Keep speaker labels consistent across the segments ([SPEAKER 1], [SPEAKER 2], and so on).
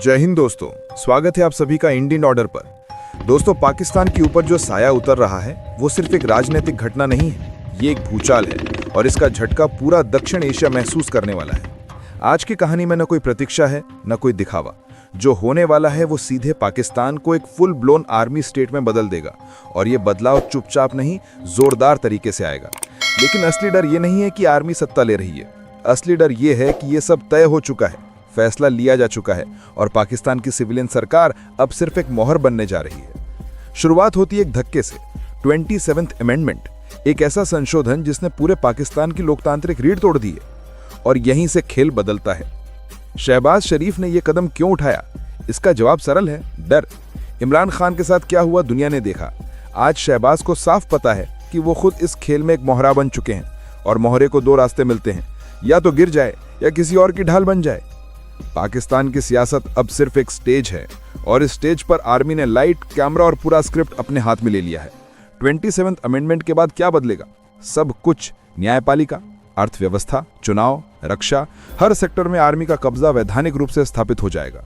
[SPEAKER 1] जय हिंद दोस्तों, स्वागत है आप सभी का इंडियन ऑर्डर पर। दोस्तों, पाकिस्तान के ऊपर जो साया उतर रहा है वो सिर्फ एक राजनीतिक घटना नहीं है, ये एक भूचाल है और इसका झटका पूरा दक्षिण एशिया महसूस करने वाला है। आज की कहानी में न कोई प्रतीक्षा है न कोई दिखावा। जो होने वाला है वो सीधे पाकिस्तान को एक फुल ब्लोन आर्मी स्टेट में बदल देगा और ये बदलाव चुपचाप नहीं, जोरदार तरीके से आएगा। लेकिन असली डर ये नहीं है कि आर्मी सत्ता ले रही है, असली डर ये है कि ये सब तय हो चुका है, फैसला लिया जा चुका है और पाकिस्तान की सिविलियन सरकार अब सिर्फ एक मोहर बनने जा रही है। शुरुआत होती है एक धक्के से। 27th अमेंडमेंट, एक ऐसा संशोधन जिसने पूरे पाकिस्तान की लोकतांत्रिक रीढ़ तोड़ दी है और यहीं से खेल बदलता है। शहबाज शरीफ ने यह कदम क्यों उठाया? इसका जवाब सरल है, डर। इमरान खान के साथ क्या हुआ दुनिया ने देखा। आज शहबाज को साफ पता है कि वो खुद इस खेल में एक मोहरा बन चुके हैं और मोहरे को दो रास्ते मिलते हैं, या तो गिर जाए या किसी और की ढाल बन जाए। पाकिस्तान की सियासत अब सिर्फ एक स्टेज है और इस स्टेज पर आर्मी ने लाइट, कैमरा और पूरा स्क्रिप्ट अपने हाथ में ले लिया है। 27th अमेंडमेंट के बाद क्या बदलेगा? सब कुछ। न्यायपालिका, अर्थव्यवस्था, चुनाव, रक्षा, हर सेक्टर में आर्मी का कब्जा वैधानिक रूप से स्थापित हो जाएगा।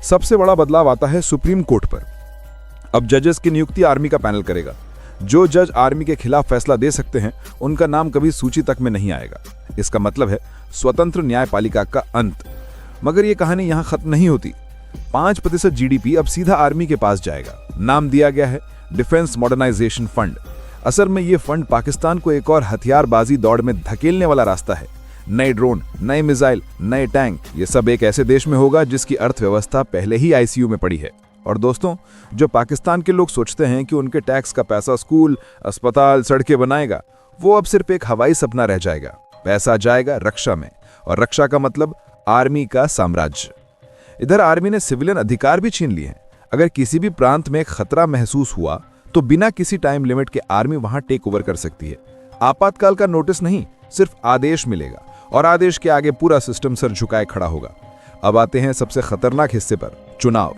[SPEAKER 1] सबसे बड़ा बदलाव आता है सुप्रीम कोर्ट पर। अब जजेस की नियुक्ति आर्मी का पैनल करेगा। जो जज आर्मी के खिलाफ फैसला दे सकते हैं उनका नाम कभी सूची तक में नहीं आएगा। इसका मतलब है स्वतंत्र न्यायपालिका का अंत। मगर यह कहानी यहां खत्म नहीं होती। 5% जीडीपी अब सीधा आर्मी के पास जाएगा। नाम दिया गया है डिफेंस मॉडर्नाइजेशन फंड। असल में यह फंड पाकिस्तान को एक और हथियारबाजी दौड़ में धकेलने वाला रास्ता है। नए ड्रोन, नए मिसाइल, नए टैंक, ये सब एक ऐसे देश में होगा जिसकी अर्थव्यवस्था पहले ही आईसीयू में पड़ी है। और दोस्तों, जो पाकिस्तान के लोग सोचते हैं कि उनके टैक्स का पैसा स्कूल, अस्पताल, सड़कें बनाएगा, वो अब सिर्फ एक हवाई सपना रह जाएगा। पैसा जाएगा रक्षा में, और रक्षा का मतलब आर्मी का साम्राज्य। इधर आर्मी ने सिविलियन अधिकार भी छीन लिए हैं। अगर किसी भी प्रांत में खतरा महसूस हुआ तो बिना किसी टाइम लिमिट के आर्मी वहां टेक ओवर कर सकती है। आपातकाल का नोटिस नहीं, सिर्फ आदेश मिलेगा और आदेश के आगे पूरा सिस्टम सर झुकाए खड़ा होगा। अब आते हैं सबसे खतरनाक हिस्से पर, चुनाव।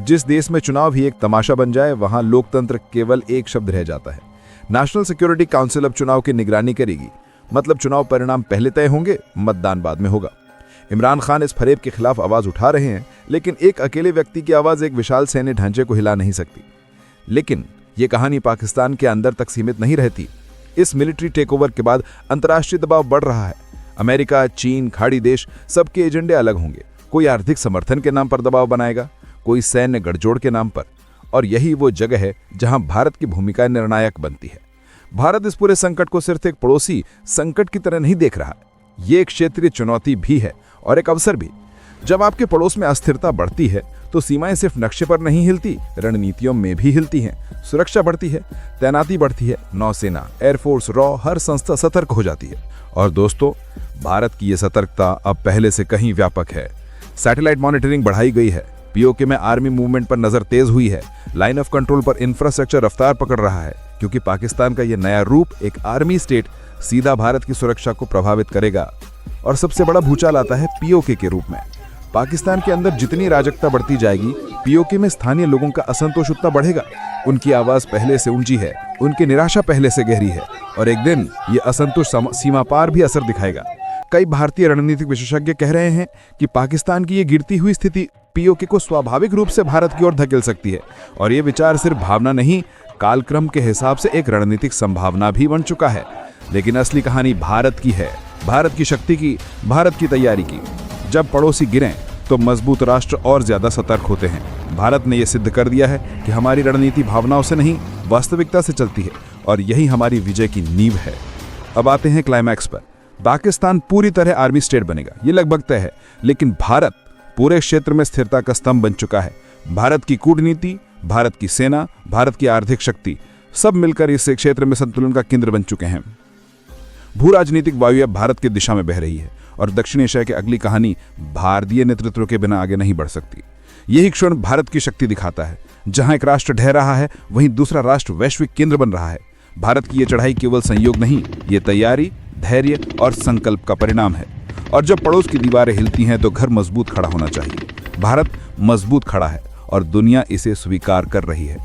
[SPEAKER 1] जिस देश में चुनाव ही एक तमाशा बन जाए वहां लोकतंत्र केवल एक शब्द रह जाता है। नेशनल सिक्योरिटी काउंसिल अब चुनाव की निगरानी करेगी। मतलब चुनाव परिणाम पहले तय होंगे, मतदान बाद में होगा। इमरान खान इस फरेब के खिलाफ आवाज उठा रहे हैं, लेकिन एक अकेले व्यक्ति की आवाज एक विशाल सैन्य ढांचे को हिला नहीं सकती। लेकिन यह कहानी पाकिस्तान के अंदर तक सीमित नहीं रहती। इस मिलिट्री टेकओवर के बाद अंतर्राष्ट्रीय दबाव बढ़ रहा है। अमेरिका, चीन, खाड़ी देश, सबके एजेंडे अलग होंगे। कोई आर्थिक समर्थन के नाम पर दबाव बनाएगा, कोई सैन्य गठजोड़ के नाम पर। और यही वो जगह है जहां भारत की भूमिका निर्णायक बनती है। भारत इस पूरे संकट को सिर्फ एक पड़ोसी संकट की तरह नहीं देख रहा। ये एक क्षेत्रीय चुनौती भी है और एक अवसर भी। जब आपके पड़ोस में अस्थिरता बढ़ती है तो सीमाएं सिर्फ नक्शे पर नहीं हिलती, रणनीतियों में भी हिलती हैं। सुरक्षा बढ़ती है, तैनाती बढ़ती है, नौसेना, एयरफोर्स, रॉ, हर संस्था सतर्क हो जाती है। और दोस्तों, भारत की यह सतर्कता अब पहले से कहीं व्यापक है। सैटेलाइट मॉनिटरिंग बढ़ाई गई है, पीओके में आर्मी मूवमेंट पर नजर तेज हुई है, लाइन ऑफ कंट्रोल पर इंफ्रास्ट्रक्चर रफ्तार पकड़ रहा है, क्योंकि पाकिस्तान का यह नया रूप, एक आर्मी स्टेट, सीधा भारत की सुरक्षा को प्रभावित करेगा। और सबसे बड़ा भूचाल आता है पीओके के रूप में। पाकिस्तान के अंदर जितनी राजकता बढ़ती जाएगी, पीओके में स्थानीय लोगों का असंतोष उतना बढ़ेगा। उनकी आवाज पहले से ऊंची है, उनकी निराशा पहले से गहरी है और एक दिन ये असंतोष सीमा पार भी असर दिखाएगा। कई भारतीय रणनीतिक विशेषज्ञ कह रहे हैं कि पाकिस्तान की ये गिरती हुई स्थिति पीओके को स्वाभाविक रूप से भारत की ओर धकेल सकती है। और ये विचार सिर्फ भावना नहीं, कालक्रम के हिसाब से एक रणनीतिक संभावना भी बन चुका है। लेकिन असली कहानी भारत की है, भारत की शक्ति की, भारत की तैयारी की। जब पड़ोसी गिरें तो मजबूत राष्ट्र और ज्यादा सतर्क होते हैं। भारत ने यह सिद्ध कर दिया है कि हमारी रणनीति भावनाओं से नहीं, वास्तविकता से चलती है और यही हमारी विजय की नींव है। अब आते हैं क्लाइमैक्स पर। पाकिस्तान पूरी तरह आर्मी स्टेट बनेगा, ये लगभग तय है। लेकिन भारत पूरे क्षेत्र में स्थिरता का स्तंभ बन चुका है। भारत की कूटनीति, भारत की सेना, भारत की आर्थिक शक्ति, सब मिलकर इस क्षेत्र में संतुलन का केंद्र बन चुके हैं। भू राजनीतिक वायु अब भारत की दिशा में बह रही है और दक्षिण एशिया की अगली कहानी भारतीय नेतृत्व के बिना आगे नहीं बढ़ सकती। यही क्षण भारत की शक्ति दिखाता है। जहां एक राष्ट्र ढह रहा है, वहीं दूसरा राष्ट्र वैश्विक केंद्र बन रहा है। भारत की यह चढ़ाई केवल संयोग नहीं, ये तैयारी, धैर्य और संकल्प का परिणाम है। और जब पड़ोस की दीवारें हिलती हैं तो घर मजबूत खड़ा होना चाहिए। भारत मजबूत खड़ा है और दुनिया इसे स्वीकार कर रही है।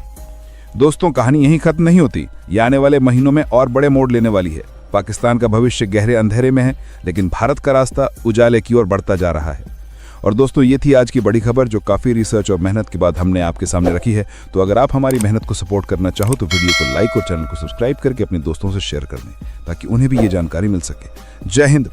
[SPEAKER 1] दोस्तों, कहानी यहीं खत्म नहीं होती। ये आने वाले महीनों में और बड़े मोड़ लेने वाली है। पाकिस्तान का भविष्य गहरे अंधेरे में है, लेकिन भारत का रास्ता उजाले की ओर बढ़ता जा रहा है। और दोस्तों ये थी आज की बड़ी खबर जो काफ़ी रिसर्च और मेहनत के बाद हमने आपके सामने रखी है। तो अगर आप हमारी मेहनत को सपोर्ट करना चाहो तो वीडियो को लाइक और चैनल को सब्सक्राइब करके अपने दोस्तों से शेयर कर दें ताकि उन्हें भी ये जानकारी मिल सके। जय हिंद।